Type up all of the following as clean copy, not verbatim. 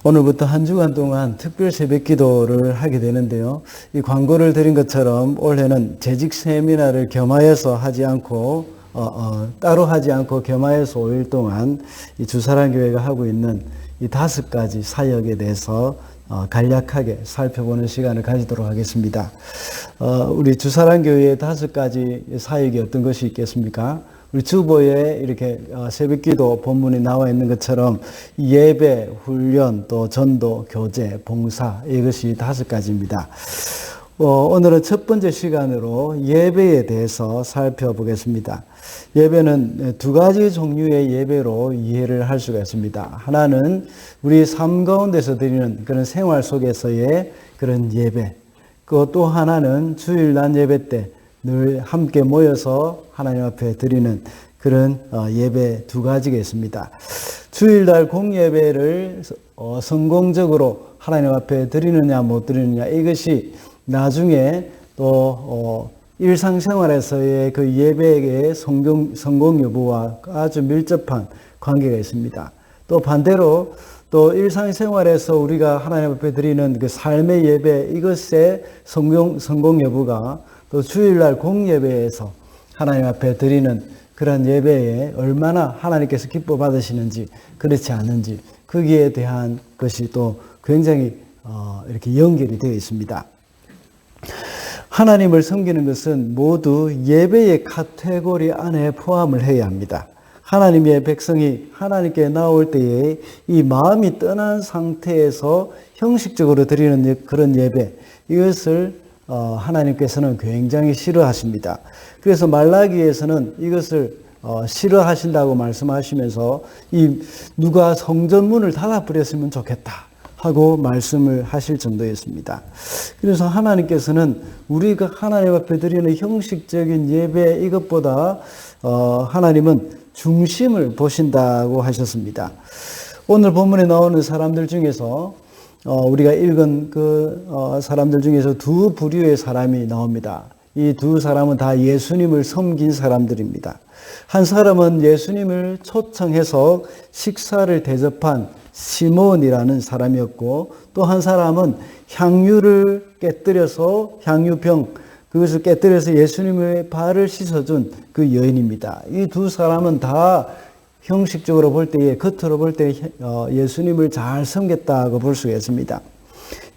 오늘부터 한 주간 동안 특별 새벽 기도를 하게 되는데요. 이 광고를 드린 것처럼 올해는 재직 세미나를 겸하여서 하지 않고 따로 하지 않고 겸하여서 5일 동안 이 주사랑교회가 하고 있는 이 5가지 사역에 대해서 간략하게 살펴보는 시간을 가지도록 하겠습니다. 우리 주사랑교회의 5가지 사역이 어떤 것이 있겠습니까? 우리 주보에 이렇게 새벽기도 본문이 나와 있는 것처럼 예배, 훈련, 또 전도, 교제, 봉사 이것이 5가지입니다. 오늘은 첫 번째 시간으로 예배에 대해서 살펴보겠습니다. 예배는 2가지 종류의 예배로 이해를 할 수가 있습니다. 하나는 우리 삶 가운데서 드리는 그런 생활 속에서의 그런 예배, 또 하나는 주일날 예배 때 늘 함께 모여서 하나님 앞에 드리는 그런 예배 2가지가 있습니다. 주일날 공예배를 성공적으로 하나님 앞에 드리느냐 못 드리느냐 이것이 나중에 또 일상생활에서의 그 예배의 성공 여부와 아주 밀접한 관계가 있습니다. 또 반대로 또 일상생활에서 우리가 하나님 앞에 드리는 그 삶의 예배 이것의 성공 여부가 또 주일날 공예배에서 하나님 앞에 드리는 그런 예배에 얼마나 하나님께서 기뻐 받으시는지 그렇지 않은지 거기에 대한 것이 또 굉장히 이렇게 연결이 되어 있습니다. 하나님을 섬기는 것은 모두 예배의 카테고리 안에 포함을 해야 합니다. 하나님의 백성이 하나님께 나올 때에 이 마음이 떠난 상태에서 형식적으로 드리는 그런 예배 이것을 하나님께서는 굉장히 싫어하십니다. 그래서 말라기에서는 이것을 싫어하신다고 말씀하시면서 누가 성전문을 닫아버렸으면 좋겠다 하고 말씀을 하실 정도였습니다. 그래서 하나님께서는 우리가 하나님 앞에 드리는 형식적인 예배 이것보다 하나님은 중심을 보신다고 하셨습니다. 오늘 본문에 나오는 사람들 중에서 우리가 읽은 그 사람들 중에서 2 부류의 사람이 나옵니다. 이 2 사람은 다 예수님을 섬긴 사람들입니다. 한 사람은 예수님을 초청해서 식사를 대접한 시몬이라는 사람이었고 또 한 사람은 향유를 깨뜨려서 향유병 그것을 깨뜨려서 예수님의 발을 씻어준 그 여인입니다. 이 2 사람은 다 형식적으로 볼 때에 겉으로 볼 때 예수님을 잘 섬겼다고 볼 수가 있습니다.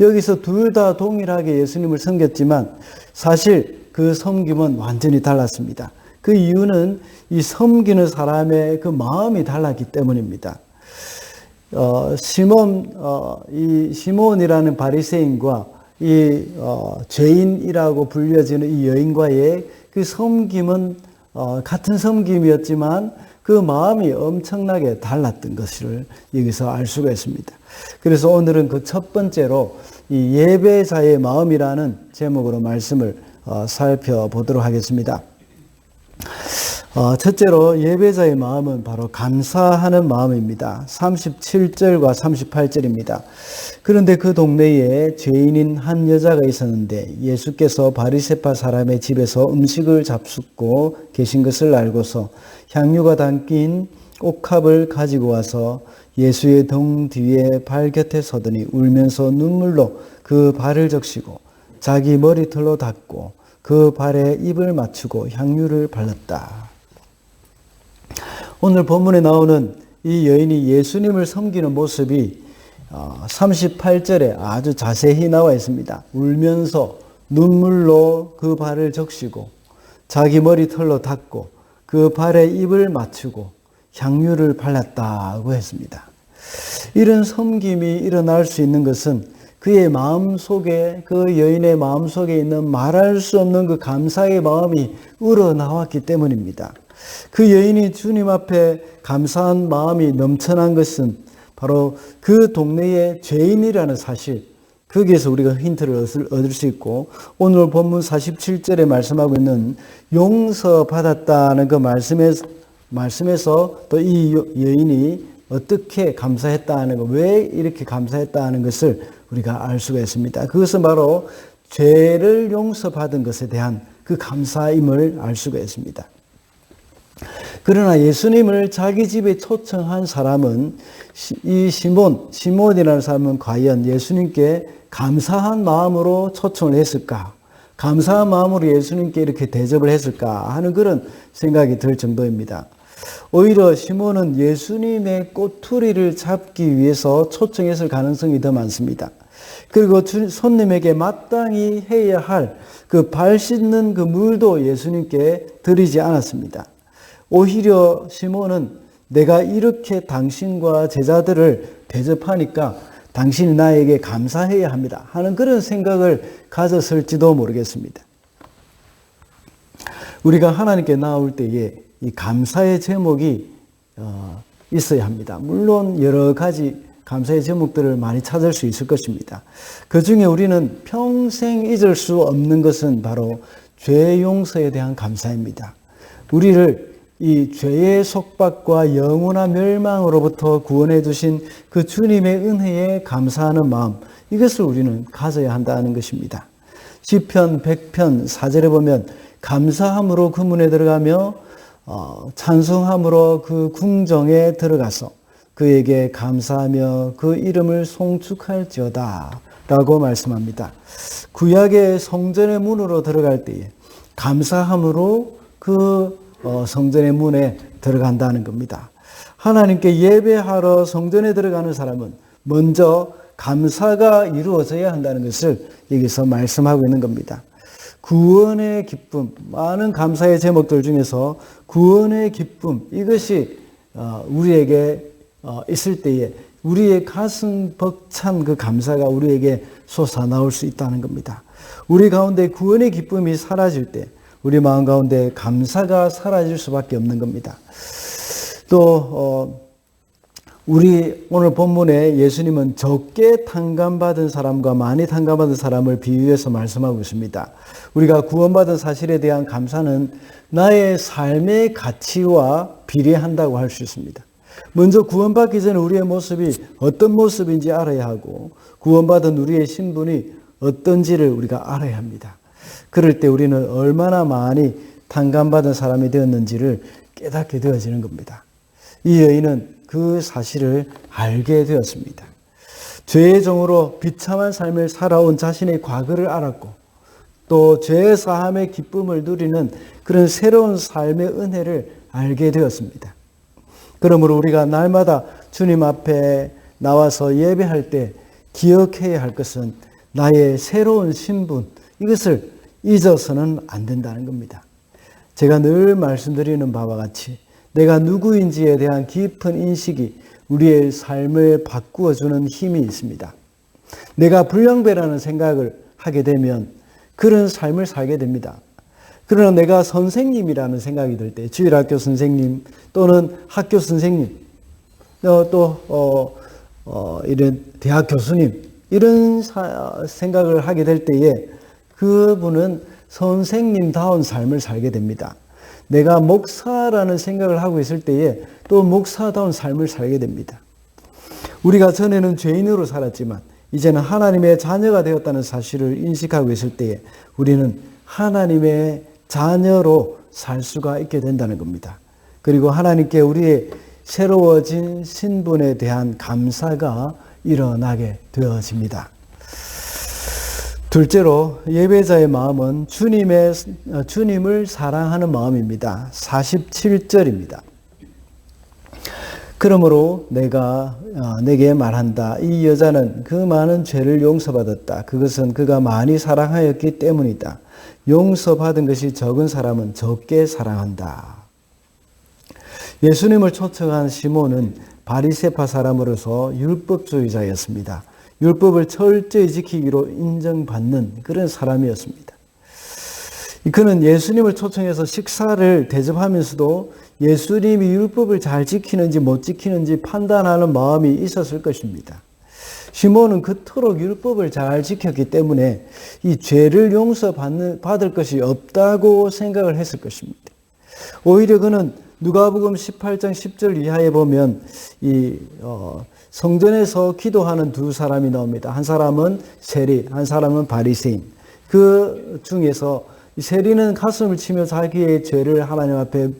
여기서 둘 다 동일하게 예수님을 섬겼지만 사실 그 섬김은 완전히 달랐습니다. 그 이유는 이 섬기는 사람의 그 마음이 달랐기 때문입니다. 시몬이라는 바리새인과 죄인이라고 불려지는 이 여인과의 그 섬김은 같은 섬김이었지만 그 마음이 엄청나게 달랐던 것을 여기서 알 수가 있습니다. 그래서 오늘은 그 첫 번째로 이 예배자의 마음이라는 제목으로 말씀을 살펴보도록 하겠습니다. 첫째로 예배자의 마음은 바로 감사하는 마음입니다. 37절과 38절입니다. 그런데 그 동네에 죄인인 한 여자가 있었는데 예수께서 바리새파 사람의 집에서 음식을 잡숫고 계신 것을 알고서 향유가 담긴 옥합을 가지고 와서 예수의 등 뒤에 발 곁에 서더니 울면서 눈물로 그 발을 적시고 자기 머리털로 닦고 그 발에 입을 맞추고 향유를 발랐다. 오늘 본문에 나오는 이 여인이 예수님을 섬기는 모습이 38절에 아주 자세히 나와 있습니다. 울면서 눈물로 그 발을 적시고 자기 머리털로 닦고 그 발에 입을 맞추고 향유를 발랐다고 했습니다. 이런 섬김이 일어날 수 있는 것은 그의 마음속에 그 여인의 마음속에 있는 말할 수 없는 그 감사의 마음이 우러나왔기 때문입니다. 그 여인이 주님 앞에 감사한 마음이 넘쳐난 것은 바로 그 동네의 죄인이라는 사실, 거기에서 우리가 힌트를 얻을 수 있고 오늘 본문 47절에 말씀하고 있는 용서받았다는 그 말씀에서 또 이 여인이 어떻게 감사했다는 것, 왜 이렇게 감사했다는 것을 우리가 알 수가 있습니다. 그것은 바로 죄를 용서받은 것에 대한 그 감사임을 알 수가 있습니다. 그러나 예수님을 자기 집에 초청한 사람은 이 시몬이라는 사람은 과연 예수님께 감사한 마음으로 초청을 했을까? 감사한 마음으로 예수님께 이렇게 대접을 했을까 하는 그런 생각이 들 정도입니다. 오히려 시몬은 예수님의 꼬투리를 잡기 위해서 초청했을 가능성이 더 많습니다. 그리고 손님에게 마땅히 해야 할 그 발 씻는 그 물도 예수님께 드리지 않았습니다. 오히려 시몬은 내가 이렇게 당신과 제자들을 대접하니까 당신이 나에게 감사해야 합니다 하는 그런 생각을 가졌을지도 모르겠습니다. 우리가 하나님께 나올 때에 이 감사의 제목이 있어야 합니다. 물론 여러 가지 감사의 제목들을 많이 찾을 수 있을 것입니다. 그 중에 우리는 평생 잊을 수 없는 것은 바로 죄 용서에 대한 감사입니다. 우리를 이 죄의 속박과 영원한 멸망으로부터 구원해 주신 그 주님의 은혜에 감사하는 마음, 이것을 우리는 가져야 한다는 것입니다. 시편 100편 4절에 보면 감사함으로 그 문에 들어가며 찬송함으로 그 궁정에 들어가서 그에게 감사하며 그 이름을 송축할지어다 라고 말씀합니다. 구약의 성전의 문으로 들어갈 때에 감사함으로 그 성전의 문에 들어간다는 겁니다. 하나님께 예배하러 성전에 들어가는 사람은 먼저 감사가 이루어져야 한다는 것을 여기서 말씀하고 있는 겁니다. 구원의 기쁨, 많은 감사의 제목들 중에서 구원의 기쁨, 이것이 우리에게 있을 때에 우리의 가슴 벅찬 그 감사가 우리에게 솟아나올 수 있다는 겁니다. 우리 가운데 구원의 기쁨이 사라질 때 우리 마음 가운데 감사가 사라질 수밖에 없는 겁니다. 또 우리 오늘 본문에 예수님은 적게 탕감받은 사람과 많이 탕감받은 사람을 비유해서 말씀하고 있습니다. 우리가 구원받은 사실에 대한 감사는 나의 삶의 가치와 비례한다고 할 수 있습니다. 먼저 구원받기 전에 우리의 모습이 어떤 모습인지 알아야 하고 구원받은 우리의 신분이 어떤지를 우리가 알아야 합니다. 그럴 때 우리는 얼마나 많이 탕감받은 사람이 되었는지를 깨닫게 되어지는 겁니다. 이 여인은 그 사실을 알게 되었습니다. 죄의 종으로 비참한 삶을 살아온 자신의 과거를 알았고 또 죄의 사함의 기쁨을 누리는 그런 새로운 삶의 은혜를 알게 되었습니다. 그러므로 우리가 날마다 주님 앞에 나와서 예배할 때 기억해야 할 것은 나의 새로운 신분, 이것을 잊어서는 안 된다는 겁니다. 제가 늘 말씀드리는 바와 같이 내가 누구인지에 대한 깊은 인식이 우리의 삶을 바꾸어주는 힘이 있습니다. 내가 불량배라는 생각을 하게 되면 그런 삶을 살게 됩니다. 그러나 내가 선생님이라는 생각이 들 때, 주일학교 선생님 또는 학교 선생님, 이런 대학 교수님, 이런 생각을 하게 될 때에 그분은 선생님다운 삶을 살게 됩니다. 내가 목사라는 생각을 하고 있을 때에 또 목사다운 삶을 살게 됩니다. 우리가 전에는 죄인으로 살았지만 이제는 하나님의 자녀가 되었다는 사실을 인식하고 있을 때에 우리는 하나님의 자녀로 살 수가 있게 된다는 겁니다. 그리고 하나님께 우리의 새로워진 신분에 대한 감사가 일어나게 되어집니다. 둘째로 예배자의 마음은 주님을 사랑하는 마음입니다. 47절입니다. 그러므로 내가 내게 말한다. 이 여자는 그 많은 죄를 용서받았다. 그것은 그가 많이 사랑하였기 때문이다. 용서받은 것이 적은 사람은 적게 사랑한다. 예수님을 초청한 시몬은 바리새파 사람으로서 율법주의자였습니다. 율법을 철저히 지키기로 인정받는 그런 사람이었습니다. 그는 예수님을 초청해서 식사를 대접하면서도 예수님이 율법을 잘 지키는지 못 지키는지 판단하는 마음이 있었을 것입니다. 시몬은 그토록 율법을 잘 지켰기 때문에 이 죄를 용서받을 것이 없다고 생각을 했을 것입니다. 오히려 그는 누가복음 18장 10절 이하에 보면 성전에서 기도하는 두 사람이 나옵니다. 한 사람은 세리, 한 사람은 바리새인. 그 중에서 이 세리는 가슴을 치며 자기의 죄를 하나님 앞에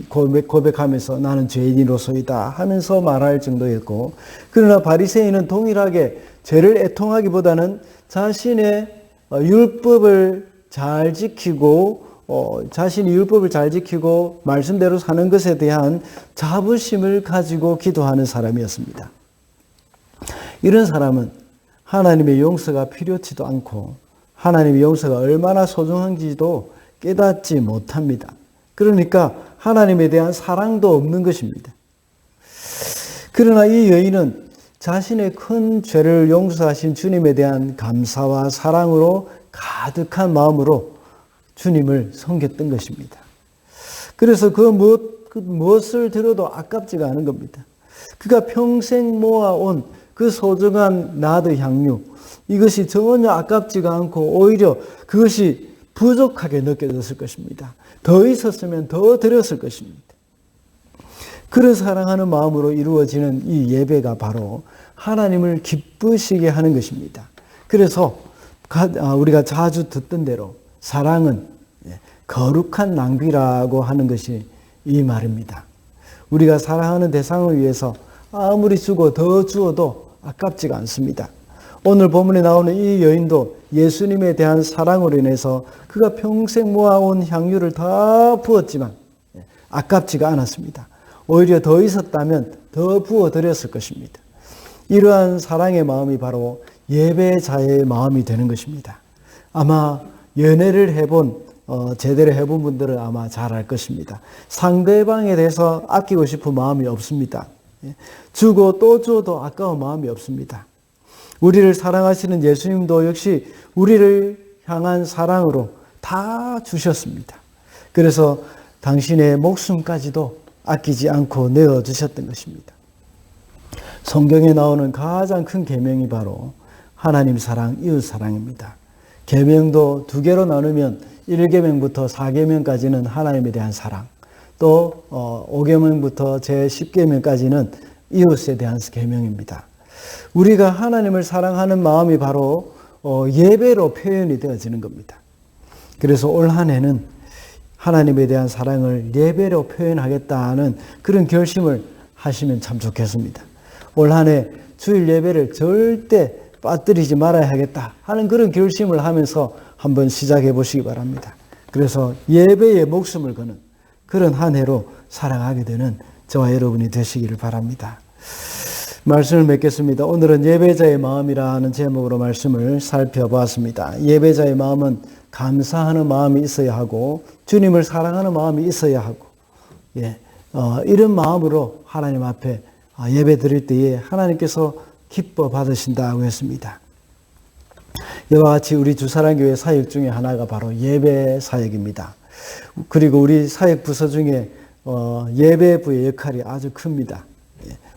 고백하면서 나는 죄인으로서이다 하면서 말할 정도였고, 그러나 바리새인은 동일하게 죄를 애통하기보다는 자신의 율법을 잘 지키고 자신이 율법을 잘 지키고 말씀대로 사는 것에 대한 자부심을 가지고 기도하는 사람이었습니다. 이런 사람은 하나님의 용서가 필요치도 않고 하나님의 용서가 얼마나 소중한지도 깨닫지 못합니다. 그러니까 하나님에 대한 사랑도 없는 것입니다. 그러나 이 여인은 자신의 큰 죄를 용서하신 주님에 대한 감사와 사랑으로 가득한 마음으로 주님을 섬겼던 것입니다. 그래서 무엇을 들어도 아깝지가 않은 겁니다. 그가 평생 모아온 그 소중한 나드 향유, 이것이 전혀 아깝지가 않고 오히려 그것이 부족하게 느껴졌을 것입니다. 더 있었으면 더 드렸을 것입니다. 그런 사랑하는 마음으로 이루어지는 이 예배가 바로 하나님을 기쁘시게 하는 것입니다. 그래서 우리가 자주 듣던 대로 사랑은 거룩한 낭비라고 하는 것이 이 말입니다. 우리가 사랑하는 대상을 위해서 아무리 주고 더 주어도 아깝지가 않습니다. 오늘 본문에 나오는 이 여인도 예수님에 대한 사랑으로 인해서 그가 평생 모아온 향유를 다 부었지만 아깝지가 않았습니다. 오히려 더 있었다면 더 부어드렸을 것입니다. 이러한 사랑의 마음이 바로 예배자의 마음이 되는 것입니다. 아마 연애를 제대로 해본 분들은 아마 잘 알 것입니다. 상대방에 대해서 아끼고 싶은 마음이 없습니다. 주고 또 주어도 아까운 마음이 없습니다. 우리를 사랑하시는 예수님도 역시 우리를 향한 사랑으로 다 주셨습니다. 그래서 당신의 목숨까지도 아끼지 않고 내어주셨던 것입니다. 성경에 나오는 가장 큰 계명이 바로 하나님 사랑, 이웃 사랑입니다. 계명도 2개로 나누면 1계명부터 4계명까지는 하나님에 대한 사랑, 또 5계명부터 제10계명까지는 이웃에 대한 계명입니다. 우리가 하나님을 사랑하는 마음이 바로 예배로 표현이 되어지는 겁니다. 그래서 올 한 해는 하나님에 대한 사랑을 예배로 표현하겠다는 그런 결심을 하시면 참 좋겠습니다. 올 한 해 주일 예배를 절대 빠뜨리지 말아야 하겠다 하는 그런 결심을 하면서 한번 시작해 보시기 바랍니다. 그래서 예배에 목숨을 거는 그런 한 해로 살아가게 되는 저와 여러분이 되시기를 바랍니다. 말씀을 맺겠습니다. 오늘은 예배자의 마음이라는 제목으로 말씀을 살펴보았습니다. 예배자의 마음은 감사하는 마음이 있어야 하고 주님을 사랑하는 마음이 있어야 하고 이런 마음으로 하나님 앞에 예배 드릴 때에 하나님께서 기뻐 받으신다고 했습니다. 이와 같이 우리 주사랑교회 사역 중에 하나가 바로 예배 사역입니다. 그리고 우리 사역 부서 중에 예배부의 역할이 아주 큽니다.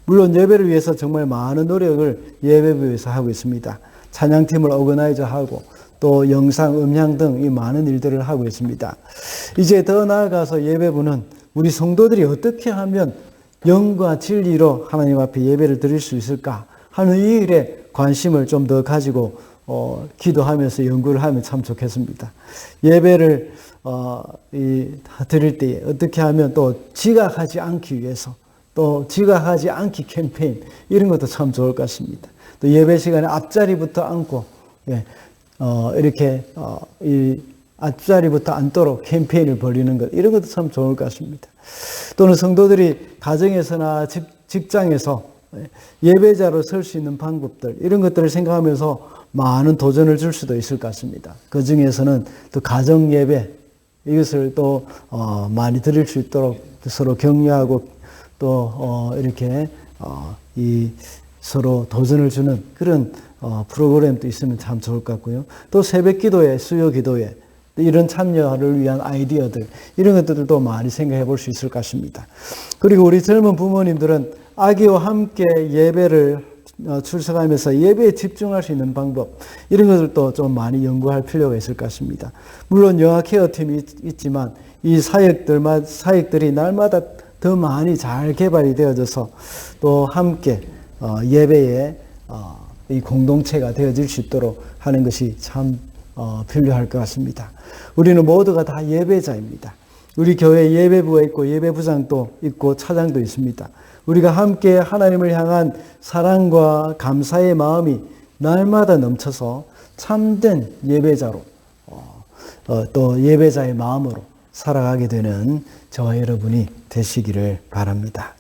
물론 예배를 위해서 정말 많은 노력을 예배부에서 하고 있습니다. 찬양팀을 오거나이저하고 또 영상, 음향 등 이 많은 일들을 하고 있습니다. 이제 더 나아가서 예배부는 우리 성도들이 어떻게 하면 영과 진리로 하나님 앞에 예배를 드릴 수 있을까 하는 이 일에 관심을 좀 더 가지고 기도하면서 연구를 하면 참 좋겠습니다. 예배를 드릴 때 어떻게 하면 또 지각하지 않기 위해서 또 지각하지 않기 캠페인 이런 것도 참 좋을 것 같습니다. 또 예배 시간에 앞자리부터 앉고 이렇게 이 앞자리부터 앉도록 캠페인을 벌이는 것 이런 것도 참 좋을 것 같습니다. 또는 성도들이 가정에서나 직장에서 예배자로 설 수 있는 방법들 이런 것들을 생각하면서 많은 도전을 줄 수도 있을 것 같습니다. 그 중에서는 또 가정 예배 이것을 또 많이 드릴 수 있도록 서로 격려하고 또 이렇게 서로 도전을 주는 그런 프로그램도 있으면 참 좋을 것 같고요. 또 새벽 기도회, 수요 기도회 이런 참여를 위한 아이디어들 이런 것들도 많이 생각해 볼 수 있을 것 같습니다. 그리고 우리 젊은 부모님들은 아기와 함께 예배를 출석하면서 예배에 집중할 수 있는 방법 이런 것들도 좀 많이 연구할 필요가 있을 것 같습니다. 물론 영아 케어팀이 있지만 이 사역들이 날마다 더 많이 잘 개발이 되어져서 또 함께 예배에 이 공동체가 되어질 수 있도록 하는 것이 참 필요할 것 같습니다. 우리는 모두가 다 예배자입니다. 우리 교회 예배부가 있고 예배부장도 있고 차장도 있습니다. 우리가 함께 하나님을 향한 사랑과 감사의 마음이 날마다 넘쳐서 참된 예배자로 또 예배자의 마음으로 살아가게 되는 저와 여러분이 되시기를 바랍니다.